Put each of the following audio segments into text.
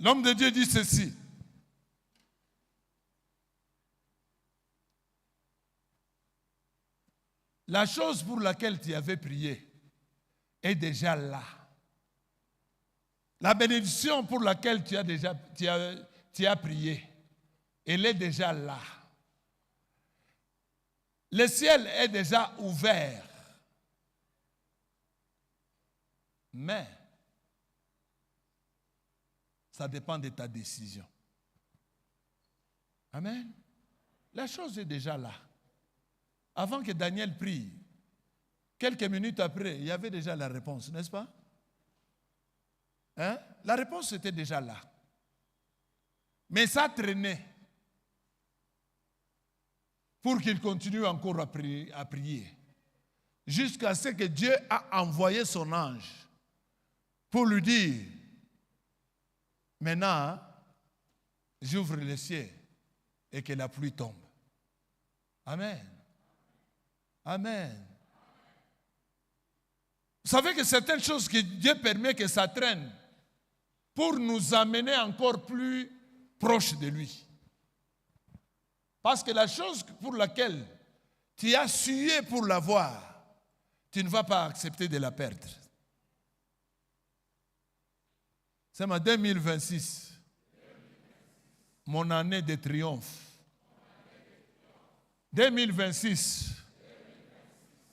L'homme de Dieu dit ceci. La chose pour laquelle tu avais prié est déjà là. La bénédiction pour laquelle tu as prié, elle est déjà là. Le ciel est déjà ouvert. Mais ça dépend de ta décision. Amen. La chose est déjà là. Avant que Daniel prie, quelques minutes après, il y avait déjà la réponse, n'est-ce pas? Hein? La réponse était déjà là. Mais ça traînait pour qu'il continue encore à prier. Jusqu'à ce que Dieu a envoyé son ange pour lui dire, maintenant, j'ouvre le ciel et que la pluie tombe. Amen. Amen. Vous savez que certaines choses que Dieu permet que ça traîne pour nous amener encore plus proches de lui. Parce que la chose pour laquelle tu as sué pour l'avoir, tu ne vas pas accepter de la perdre. C'est ma 2026, mon année de triomphe. 2026,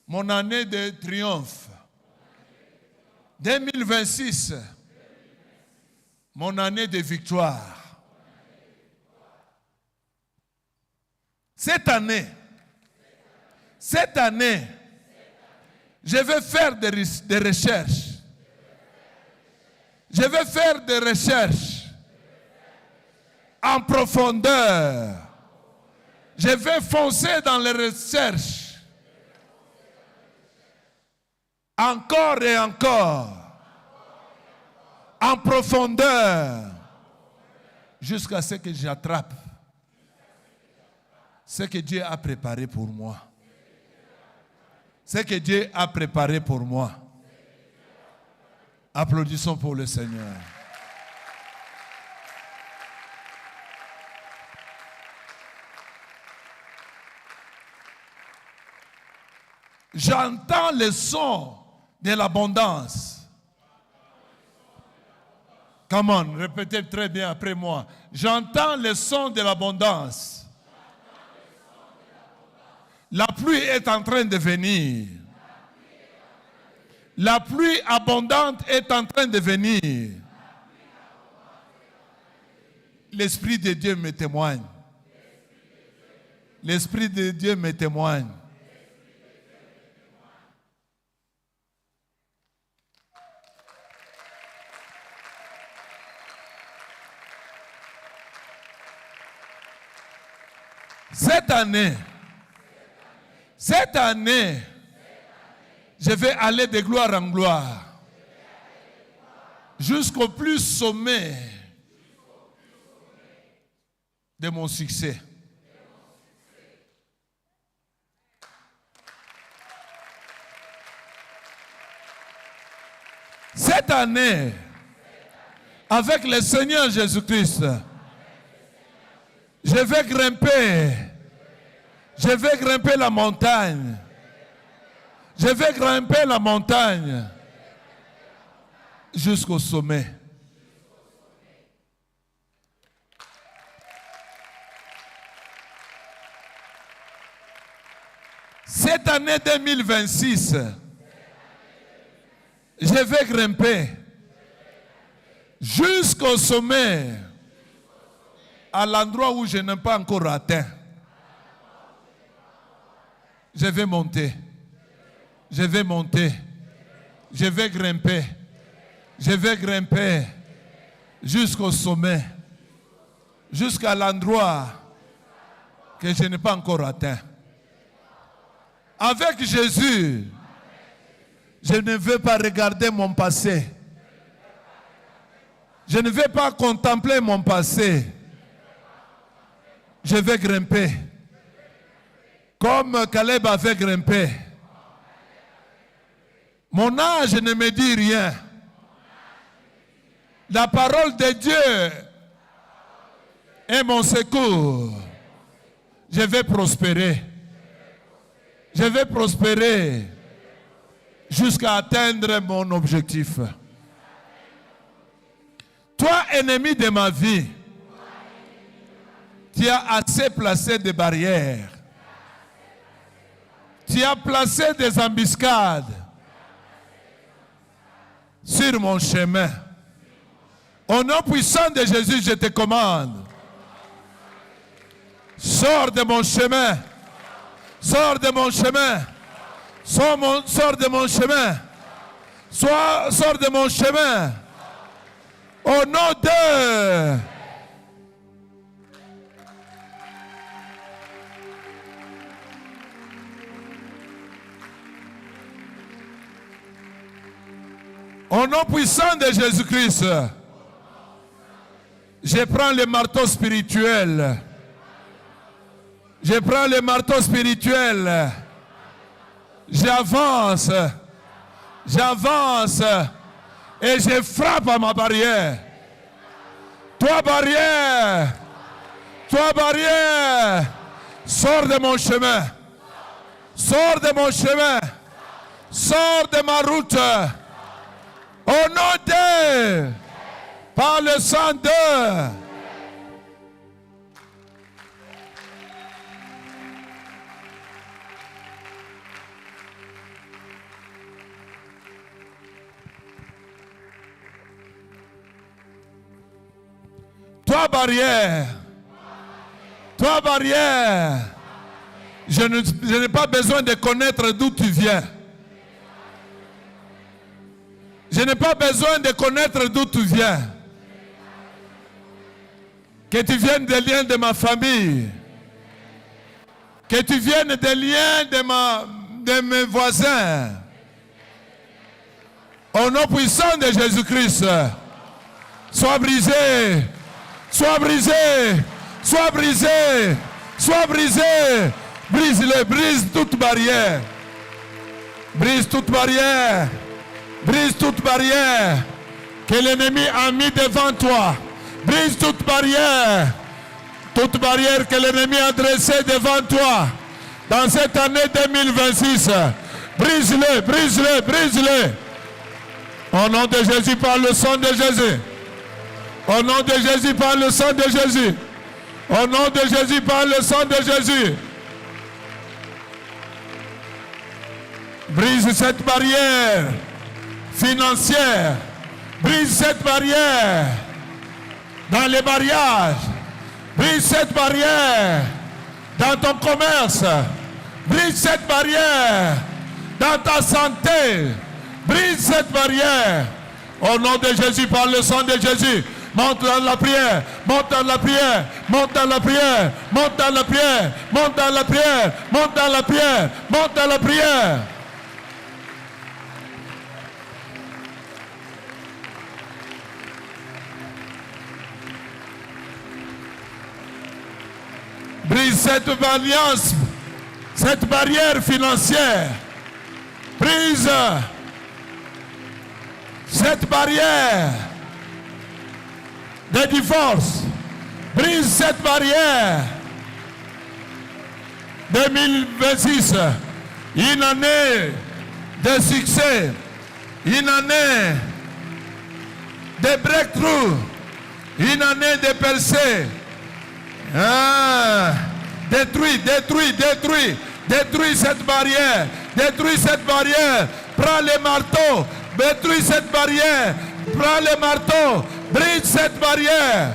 mon année de triomphe. 2026, mon année de victoire. Cette année, je vais faire des recherches. Je vais faire des recherches en profondeur. Je vais foncer dans les recherches. Encore et encore. En profondeur. Jusqu'à ce que j'attrape ce que Dieu a préparé pour moi. Ce que Dieu a préparé pour moi. Applaudissons pour le Seigneur. J'entends le son de l'abondance. Come on, répétez très bien après moi. J'entends le son de l'abondance. La pluie est en train de venir. La pluie abondante est en train de venir. L'Esprit de Dieu me témoigne. L'Esprit de Dieu me témoigne. Cette année, je vais aller de gloire en gloire jusqu'au plus sommet de mon succès. Cette année, avec le Seigneur Jésus-Christ, je vais grimper. Je vais grimper la montagne. Je vais grimper la montagne jusqu'au sommet. Cette année 2026, je vais grimper jusqu'au sommet, à l'endroit où je n'ai pas encore atteint. Je vais monter. Je vais monter. Je vais grimper. Je vais grimper jusqu'au sommet. Jusqu'à l'endroit que je n'ai pas encore atteint. Avec Jésus, je ne veux pas regarder mon passé. Je ne vais pas contempler mon passé. Je vais grimper. Comme Caleb avait grimpé. Mon âge ne me dit rien. La parole de Dieu est mon secours. Je vais prospérer. Je vais prospérer jusqu'à atteindre mon objectif. Toi, ennemi de ma vie, tu as assez placé des barrières. Tu as placé des embuscades sur mon chemin. Au nom puissant de Jésus, je te commande. Sors de mon chemin. Sors de mon chemin. Sors de mon chemin. Sors de mon chemin. Au nom de... Au nom puissant de Jésus-Christ, je prends le marteau spirituel. Je prends le marteau spirituel. J'avance. J'avance. Et je frappe à ma barrière. Toi barrière. Toi barrière. Sors de mon chemin. Sors de mon chemin. Sors de ma route. Au nom de, par le sang de. Toi barrière, toi barrière, je n'ai pas besoin de connaître d'où tu viens. Je n'ai pas besoin de connaître d'où tu viens. Que tu viennes des liens de ma famille. Que tu viennes des liens de mes voisins. Au nom puissant de Jésus-Christ, sois brisé. Sois brisé. Sois brisé. Sois brisé. Brise-le. Brise toute barrière. Brise toute barrière. Brise toute barrière que l'ennemi a mis devant toi. Brise toute barrière que l'ennemi a dressée devant toi. Dans cette année 2026, brise-le, brise-le, brise-le. Au nom de Jésus, par le sang de Jésus. Au nom de Jésus, par le sang de Jésus. Au nom de Jésus, par le sang de Jésus. Brise cette barrière financière, brise cette barrière dans les mariages, brise cette barrière dans ton commerce, brise cette barrière dans ta santé, brise cette barrière. Au nom de Jésus, par le sang de Jésus, monte dans la prière, monte dans la prière, monte dans la prière, monte dans la prière, monte dans la prière, monte dans la prière, monte dans la prière. Brise cette alliance, cette barrière financière. Brise cette barrière de divorce. Brise cette barrière. 2026, une année de succès, une année de breakthrough, une année de percée. Détruis cette barrière, détruis cette barrière, prends les marteaux, détruis cette barrière, prends les marteaux, brise cette barrière.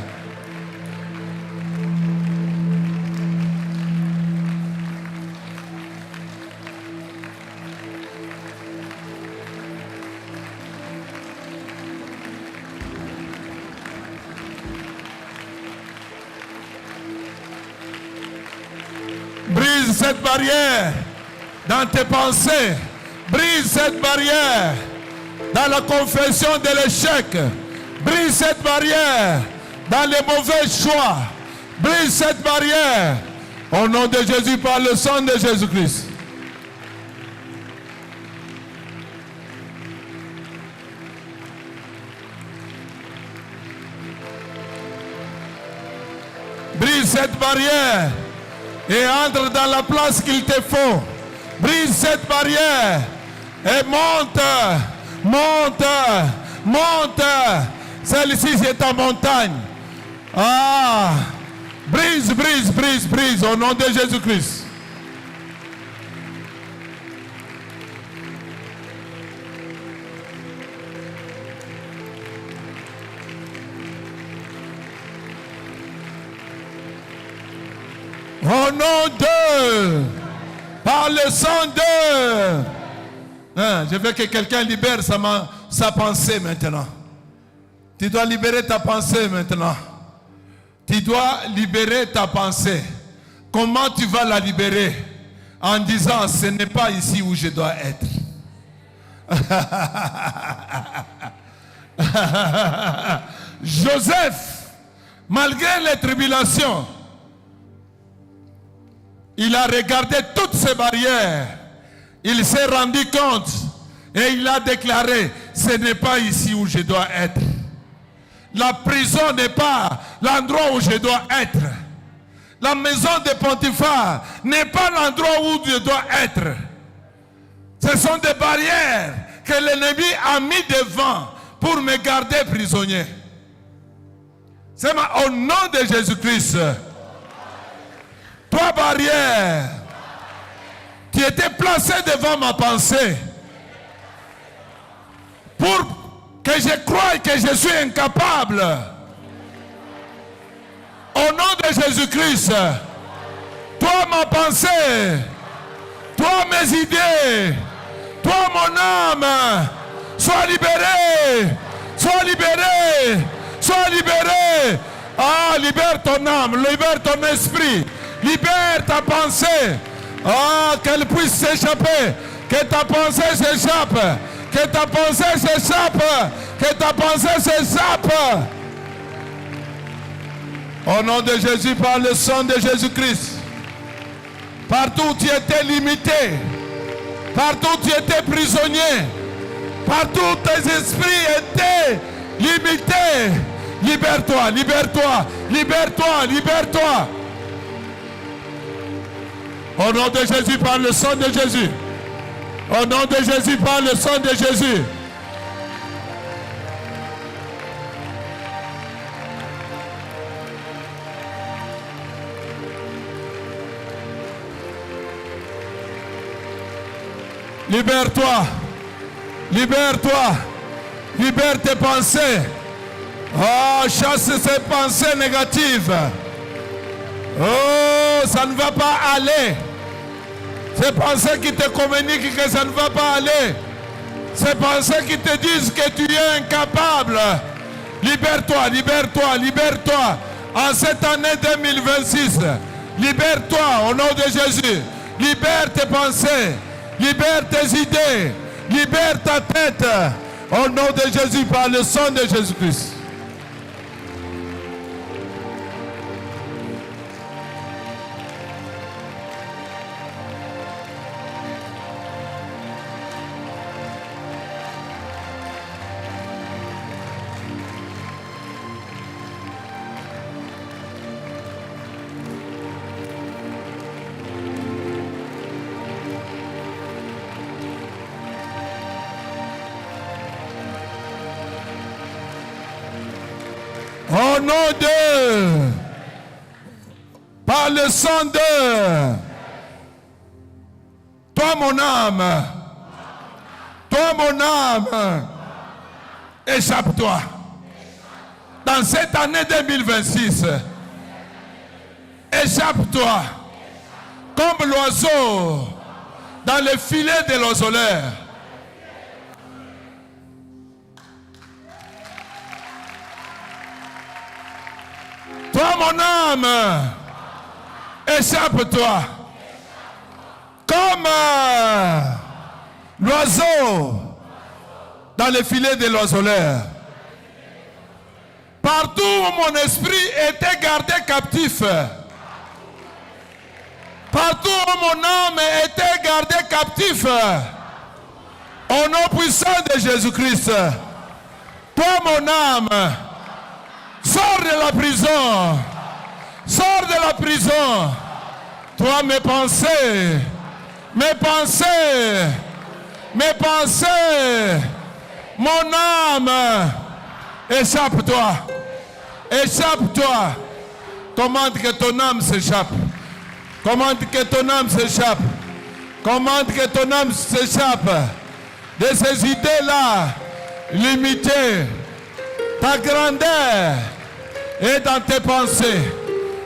Brise cette barrière dans tes pensées. Brise cette barrière dans la confession de l'échec. Brise cette barrière dans les mauvais choix. Brise cette barrière au nom de Jésus par le sang de Jésus-Christ. Brise cette barrière et entre dans la place qu'il te faut. Brise cette barrière et monte, monte, monte. Celle-ci, c'est ta montagne. Ah, brise, brise, brise, brise au nom de Jésus-Christ. Au nom de, par le sang de. Je veux que quelqu'un libère sa pensée maintenant. Tu dois libérer ta pensée maintenant. Tu dois libérer ta pensée. Comment tu vas la libérer? En disant, ce n'est pas ici où je dois être. Joseph, malgré les tribulations, il a regardé toutes ces barrières. Il s'est rendu compte et il a déclaré, ce n'est pas ici où je dois être. La prison n'est pas l'endroit où je dois être. La maison de Potiphar n'est pas l'endroit où je dois être. Ce sont des barrières que l'ennemi a mis devant pour me garder prisonnier. C'est au nom de Jésus-Christ. Toi, barrière, tu étais placé devant ma pensée pour que je croie que je suis incapable. Au nom de Jésus-Christ, toi ma pensée, toi mes idées, toi mon âme, sois libéré, sois libéré, sois libéré. Ah, libère ton âme, libère ton esprit, libère ta pensée. Ah, qu'elle puisse s'échapper, que ta pensée s'échappe. Que ta pensée s'échappe. Que ta pensée s'échappe. Au nom de Jésus, par le sang de Jésus-Christ. Partout où tu étais limité. Partout où tu étais prisonnier. Partout où tes esprits étaient limités. Libère-toi, libère-toi, libère-toi, libère-toi. Au nom de Jésus, par le sang de Jésus. Au nom de Jésus, par le sang de Jésus. Libère-toi. Libère-toi. Libère tes pensées. Oh, chasse ces pensées négatives. Oh, ça ne va pas aller. Ces pensées qui te communiquent que ça ne va pas aller. Ces pensées qui te disent que tu es incapable. Libère-toi, libère-toi, libère-toi. En cette année 2026, libère-toi au nom de Jésus. Libère tes pensées. Libère tes idées. Libère ta tête. Au nom de Jésus, par le sang de Jésus-Christ. Au nom de, par le sang de, toi mon âme, échappe-toi. Dans cette année 2026, échappe-toi comme l'oiseau dans le filet de l'oiseleur. Toi, mon âme, échappe-toi. Comme l'oiseau dans le filet de l'oiseleur. Partout où mon esprit était gardé captif. Partout où mon âme était gardée captif. Au nom puissant de Jésus-Christ. Toi, mon âme, sors de la prison. Sors de la prison. Toi, mes pensées, mon âme, échappe-toi. Commande que ton âme s'échappe. Commande que ton âme s'échappe de ces idées-là limitées. Ta grandeur est dans tes pensées.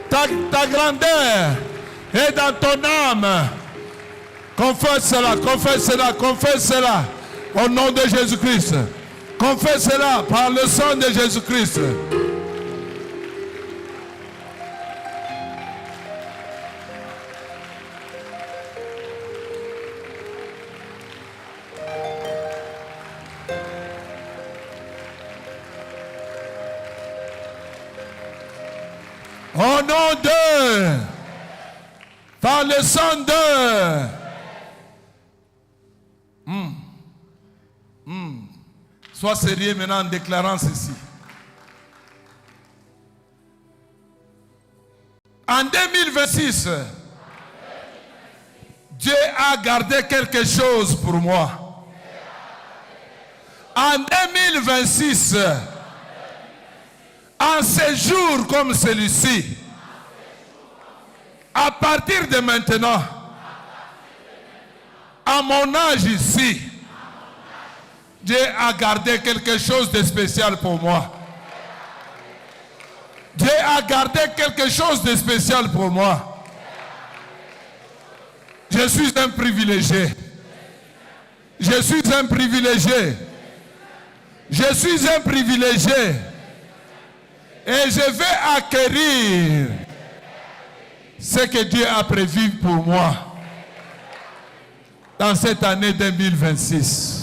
Ta grandeur est dans ton âme. Confesse cela au nom de Jésus-Christ. Confesse cela par le sang de Jésus-Christ. Au nom de, par le sang de. Sois sérieux maintenant en déclarant ceci. En 2026, Dieu a gardé quelque chose pour moi. En 2026, en ces jours comme celui-ci, à partir de maintenant, à mon âge ici, Dieu a gardé quelque chose de spécial pour moi. Dieu a gardé quelque chose de spécial pour moi. Je suis un privilégié. Je suis un privilégié. Je suis un privilégié. Et je vais acquérir ce que Dieu a prévu pour moi dans cette année 2026.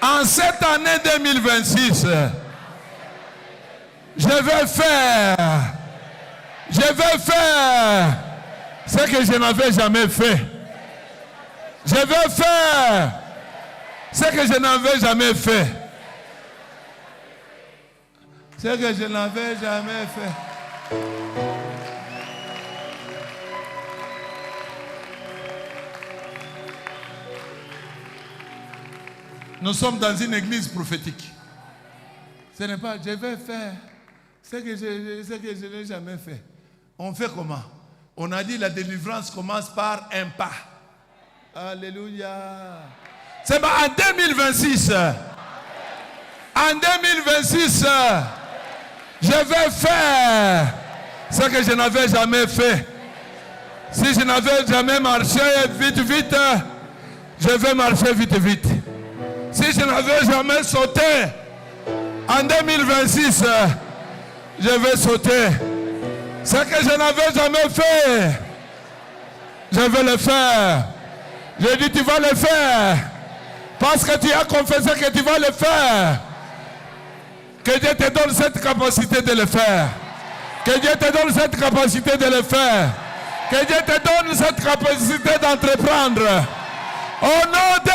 En cette année 2026, je vais faire ce que je n'avais jamais fait. Je vais faire ce que je n'avais jamais fait. Ce que je n'avais jamais fait. Nous sommes dans une église prophétique. Ce n'est pas, je vais faire ce que je n'ai jamais fait. On fait comment? On a dit la délivrance commence par un pas. Alléluia. C'est pas en 2026. En 2026, je vais faire ce que je n'avais jamais fait. Si je n'avais jamais marché vite, je vais marcher vite. Si je n'avais jamais sauté, en 2026, je vais sauter. Ce que je n'avais jamais fait, je vais le faire. Je dis, tu vas le faire. Parce que tu as confessé que tu vas le faire. Que Dieu te donne cette capacité de le faire. Que Dieu te donne cette capacité de le faire. Que Dieu te donne cette capacité d'entreprendre. Au nom de...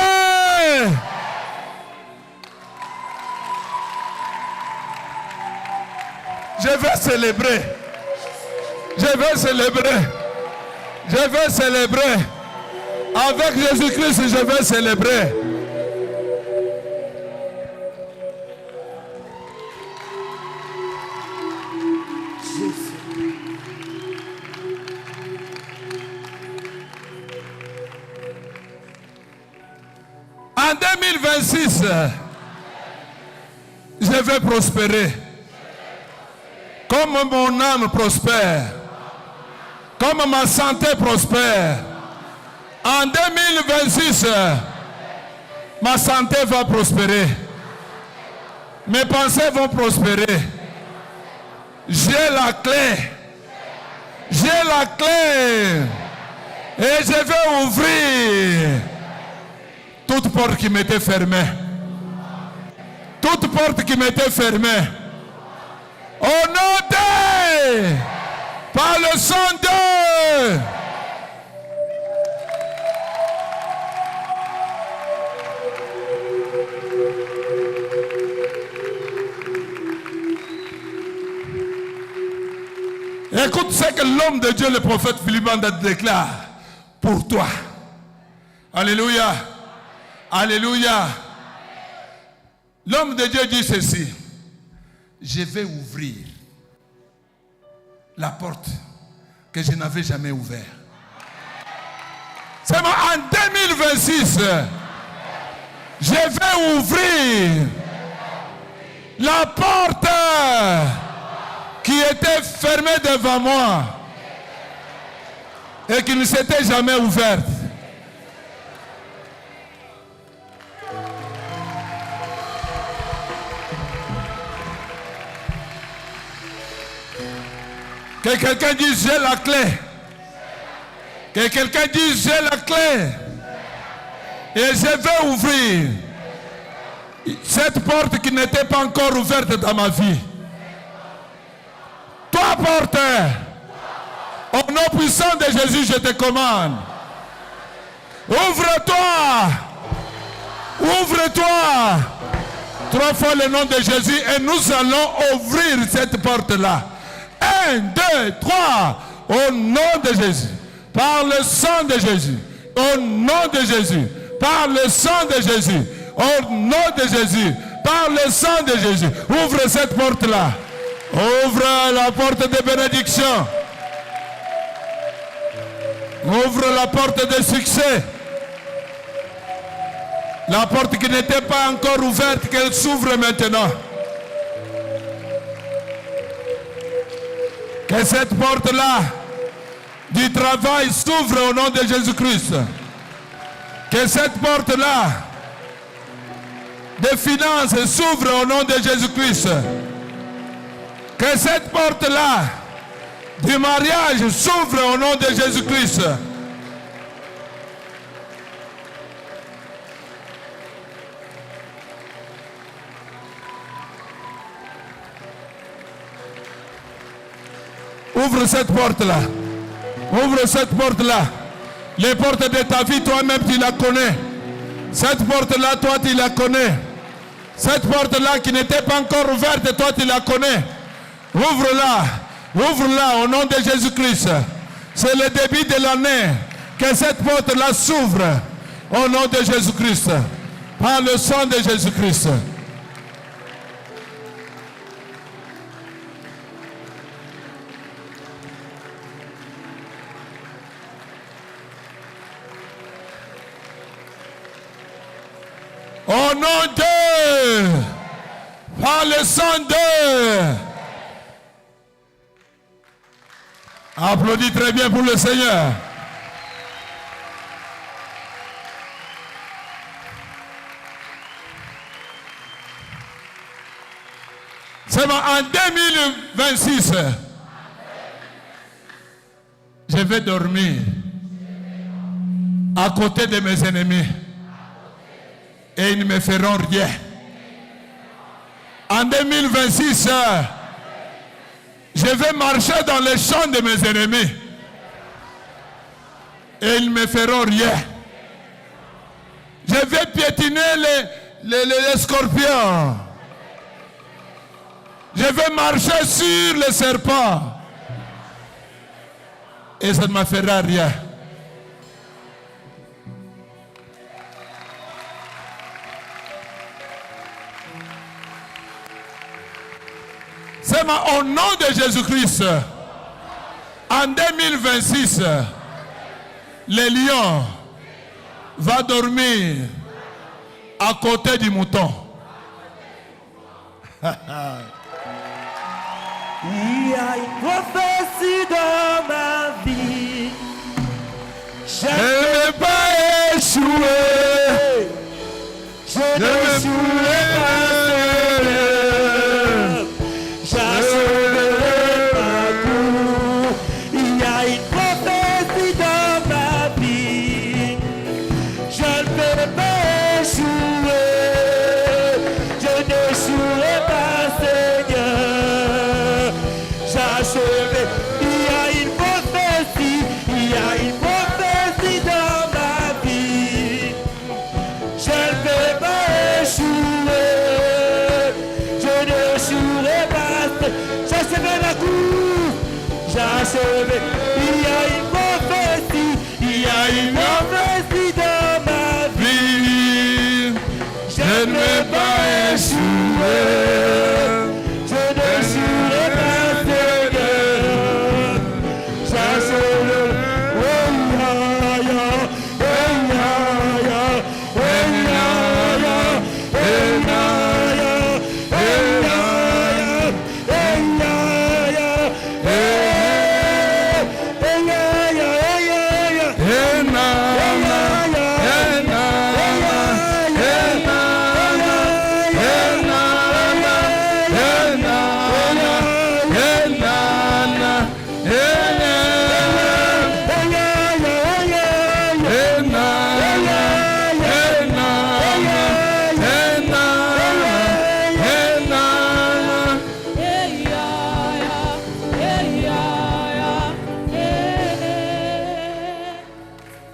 Je vais célébrer. Avec Jésus-Christ, je vais célébrer. En 2026, je vais prospérer. Comme mon âme prospère. Comme ma santé prospère. En 2026, ma santé va prospérer. Mes pensées vont prospérer. J'ai la clé. Et je vais ouvrir toute porte qui m'était fermée. Toute porte qui m'était fermée. Au nom de... Par le sang de... 2026, Écoute ce que l'homme de Dieu, le prophète Philippe, déclare pour toi. Alléluia. Alléluia. L'homme de Dieu dit ceci. Je vais ouvrir la porte que je n'avais jamais ouverte. C'est en 2026, je vais ouvrir la porte qui était fermée devant moi et qui ne s'était jamais ouverte. Que quelqu'un dise j'ai la clé. Que quelqu'un dise j'ai la clé. Et je vais ouvrir cette porte qui n'était pas encore ouverte dans ma vie. Toi porteur, au nom puissant de Jésus, je te commande. Ouvre-toi. Ouvre-toi. 3 fois le nom de Jésus et nous allons ouvrir cette porte-là. 1, 2, 3. Au nom de Jésus. Par le sang de Jésus. Au nom de Jésus. Par le sang de Jésus. Au nom de Jésus. Par le sang de Jésus. Ouvre cette porte-là. Ouvre la porte de bénédiction. Ouvre la porte de succès. La porte qui n'était pas encore ouverte, qu'elle s'ouvre maintenant. Que cette porte-là du travail s'ouvre au nom de Jésus-Christ. Que cette porte-là des finances s'ouvre au nom de Jésus-Christ. Que cette porte-là du mariage s'ouvre au nom de Jésus-Christ. Ouvre cette porte-là. Ouvre cette porte-là. Les portes de ta vie, toi-même, tu la connais. Cette porte-là, toi, tu la connais. Cette porte-là qui n'était pas encore ouverte, toi, tu la connais. Ouvre-la. Ouvre-la au nom de Jésus-Christ. C'est le début de l'année. Que cette porte-là s'ouvre au nom de Jésus-Christ. Par le sang de Jésus-Christ. Au nom de, par le sang de. Applaudis très bien pour le Seigneur. C'est en 2026, je vais dormir à côté de mes ennemis. Et ils ne me feront rien. En 2026, je vais marcher dans les champs de mes ennemis. Et ils ne me feront rien. Je vais piétiner les scorpions. Je vais marcher sur les serpents. Et ça ne me fera rien. C'est au nom de Jésus-Christ. En 2026, le lion va dormir à côté du mouton. Il y a une prophétie dans ma vie. Je ne vais pas échouer. Je n'échouerai pas. J'achèverai pas tout. Il y a une prophétie dans ma vie. Je ne peux pas échouer. Je n'échouerai pas, Seigneur. J'achèverai. Il y a une prophétie dans ma vie. achevé. Il y a une prophétie, il y a une prophétie dans ma vie. Je ne vais pas échouer. Je n'échouerai pas, Seigneur. J'achèverai.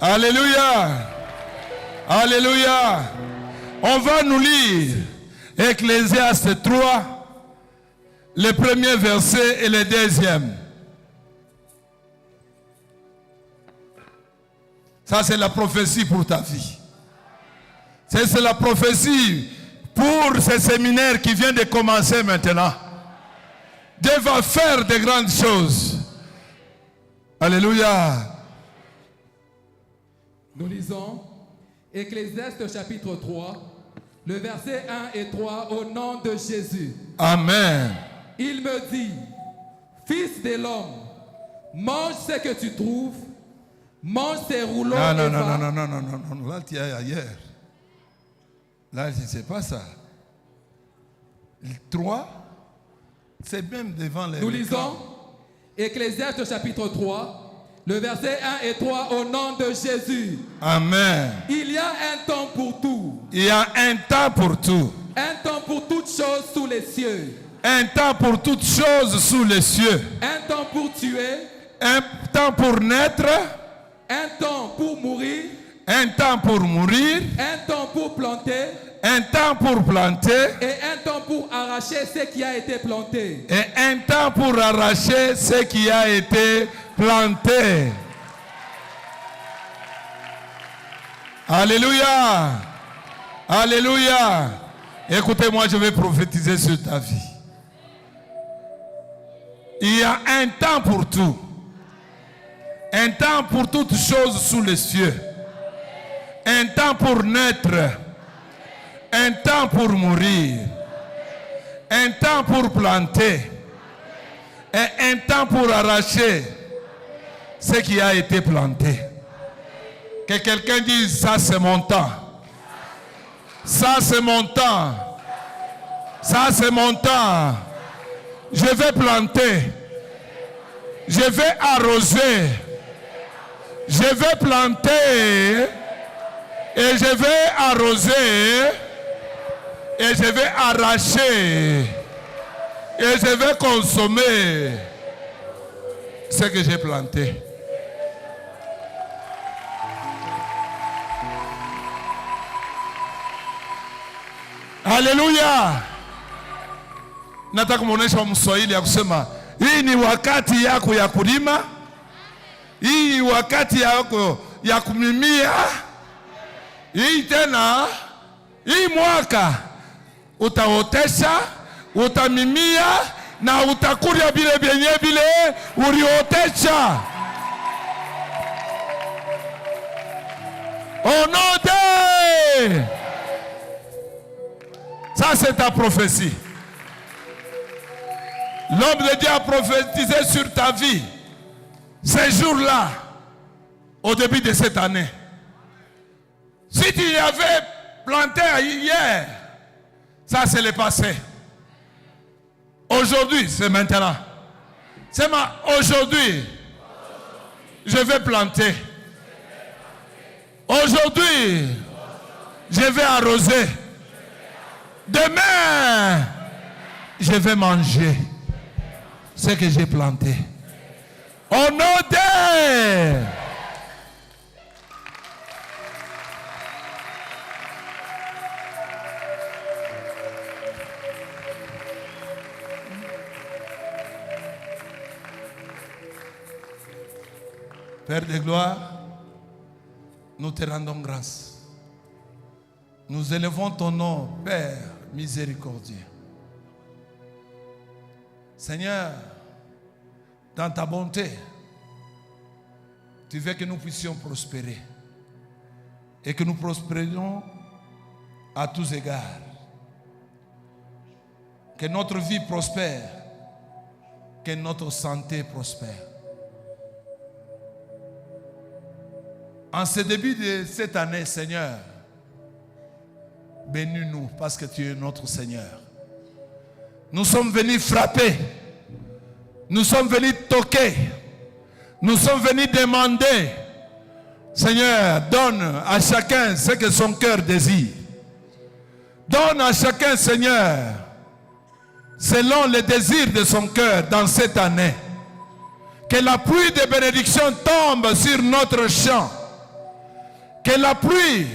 Alléluia. Alléluia. On va nous lire Ecclésiaste 3, le premier verset et le deuxième. Ça, c'est la prophétie pour ta vie. C'est la prophétie pour ce séminaire qui vient de commencer maintenant. Dieu va faire de grandes choses. Alléluia. Nous lisons Ecclésiaste chapitre 3, le verset 1 et 3 au nom de Jésus. Amen. Il me dit, fils de l'homme, mange ce que tu trouves, mange tes rouleaux Non, et va. non, là tu es ailleurs. Là, c'est pas ça. 3, c'est même devant les... Nous lisons Ecclésiaste chapitre 3, le verset 1 et 3 au nom de Jésus. Amen. Il y a un temps pour tout. Il y a un temps pour tout. Un temps pour toutes choses sous les cieux. Un temps pour toutes choses sous les cieux. Un temps pour tuer. Un temps pour naître. Un temps pour mourir. Un temps pour mourir. Un temps pour planter. Un temps pour planter. Et un temps pour arracher ce qui a été planté. Et un temps pour arracher ce qui a été planté. Alléluia. Alléluia. Écoutez-moi, je vais prophétiser sur ta vie. Il y a un temps pour tout. Un temps pour toutes choses sous les cieux. Un temps pour naître. Un temps pour mourir. Un temps pour planter. Et un temps pour arracher ce qui a été planté. Que quelqu'un dise, ça c'est mon temps. Ça c'est mon temps. Ça c'est mon temps. Je vais planter. Je vais arroser. Je vais planter. Et je vais arroser. Et je vais arracher. Et je vais consommer ce que j'ai planté. Haleluya. Nataka kumuonesha Mswahili ya kusema hii ni wakati yako ya kulima. Hii ni wakati yako ya kumimia. Hii tena hii mwaka utaotesha, utamimia na utakulia vile vile uliotesha. Onote. Ça c'est ta prophétie. L'homme de Dieu a prophétisé sur ta vie ces jours-là, au début de cette année. Si tu y avais planté hier, ça c'est le passé. Aujourd'hui, c'est maintenant. C'est aujourd'hui, je vais planter. Aujourd'hui, je vais arroser. Demain, je vais manger ce que j'ai planté. Au nom de... Père de gloire, nous te rendons grâce. Nous élevons ton nom, Père miséricordieux. Seigneur, dans ta bonté, tu veux que nous puissions prospérer et que nous prospérions à tous égards. Que notre vie prospère, que notre santé prospère. En ce début de cette année, Seigneur, bénis-nous parce que tu es notre Seigneur. Nous sommes venus frapper, nous sommes venus toquer, nous sommes venus demander. Seigneur, donne à chacun ce que son cœur désire. Donne à chacun, Seigneur, selon le désir de son cœur dans cette année. Que la pluie de bénédiction tombe sur notre champ. Que la pluie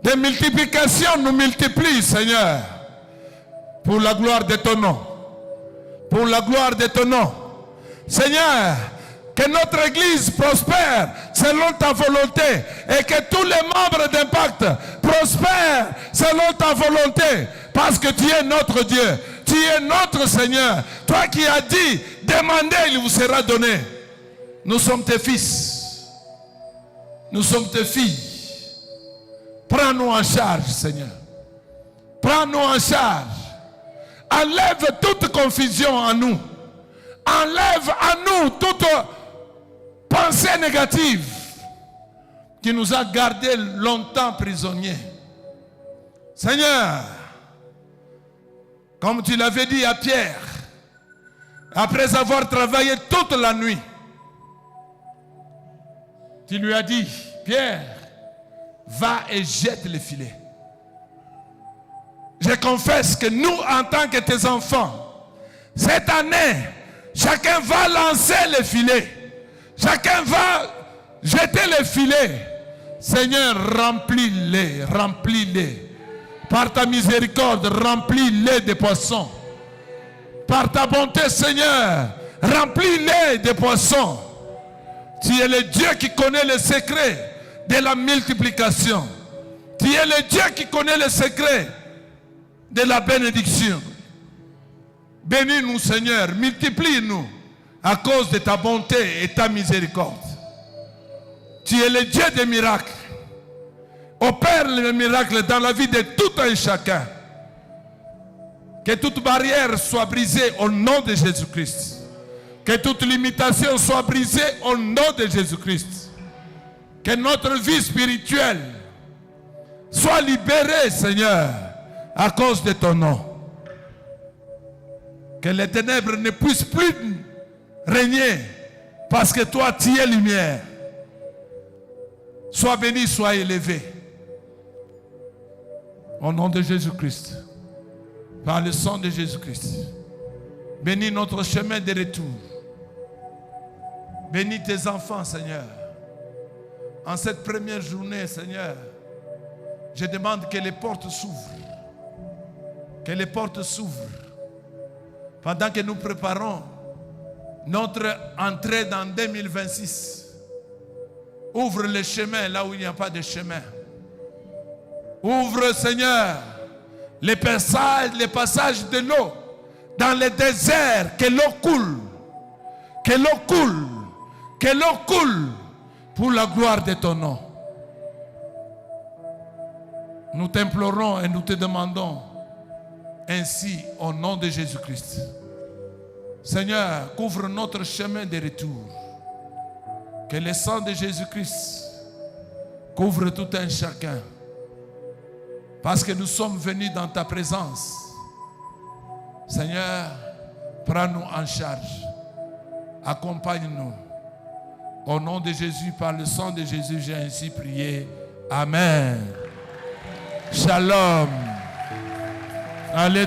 de multiplication nous multiplie, Seigneur, pour la gloire de ton nom. Pour la gloire de ton nom. Seigneur, que notre Église prospère selon ta volonté et que tous les membres d'Impact prospèrent selon ta volonté, parce que tu es notre Dieu, tu es notre Seigneur. Toi qui as dit, demandez, il vous sera donné. Nous sommes tes fils, nous sommes tes filles. Prends-nous en charge, Seigneur. Prends-nous en charge. Enlève toute confusion en nous. Enlève à nous toute pensée négative qui nous a gardés longtemps prisonniers. Seigneur, comme tu l'avais dit à Pierre, après avoir travaillé toute la nuit, tu lui as dit, Pierre, va et jette le filet. Je confesse que nous, en tant que tes enfants, cette année, chacun va lancer le filet. Chacun va jeter le filet. Seigneur, remplis-les, remplis-les. Par ta miséricorde, remplis-les de poissons. Par ta bonté, Seigneur, remplis-les de poissons. Tu es le Dieu qui connaît le secret de la multiplication. Tu es le Dieu qui connaît le secret de la bénédiction. Bénis-nous, Seigneur, multiplie-nous à cause de ta bonté et ta miséricorde. Tu es le Dieu des miracles. Opère les miracles dans la vie de tout un chacun. Que toute barrière soit brisée au nom de Jésus-Christ. Que toute limitation soit brisée au nom de Jésus-Christ. Que notre vie spirituelle soit libérée, Seigneur, à cause de ton nom. Que les ténèbres ne puissent plus régner, parce que toi, tu es lumière. Sois béni, sois élevé. Au nom de Jésus-Christ, par le sang de Jésus-Christ, bénis notre chemin de retour. Bénis tes enfants, Seigneur. En cette première journée, Seigneur, je demande que les portes s'ouvrent. Que les portes s'ouvrent. Pendant que nous préparons notre entrée dans 2026. Ouvre le chemin là où il n'y a pas de chemin. Ouvre, Seigneur, les passages de l'eau dans le désert. Que l'eau coule. Que l'eau coule. Que l'eau coule pour la gloire de ton nom. Nous t'implorons et nous te demandons ainsi au nom de Jésus-Christ. Seigneur, couvre notre chemin de retour. Que le sang de Jésus-Christ couvre tout un chacun. Parce que nous sommes venus dans ta présence. Seigneur, prends-nous en charge. Accompagne-nous. Au nom de Jésus, par le sang de Jésus, j'ai ainsi prié. Amen. Shalom. Allez.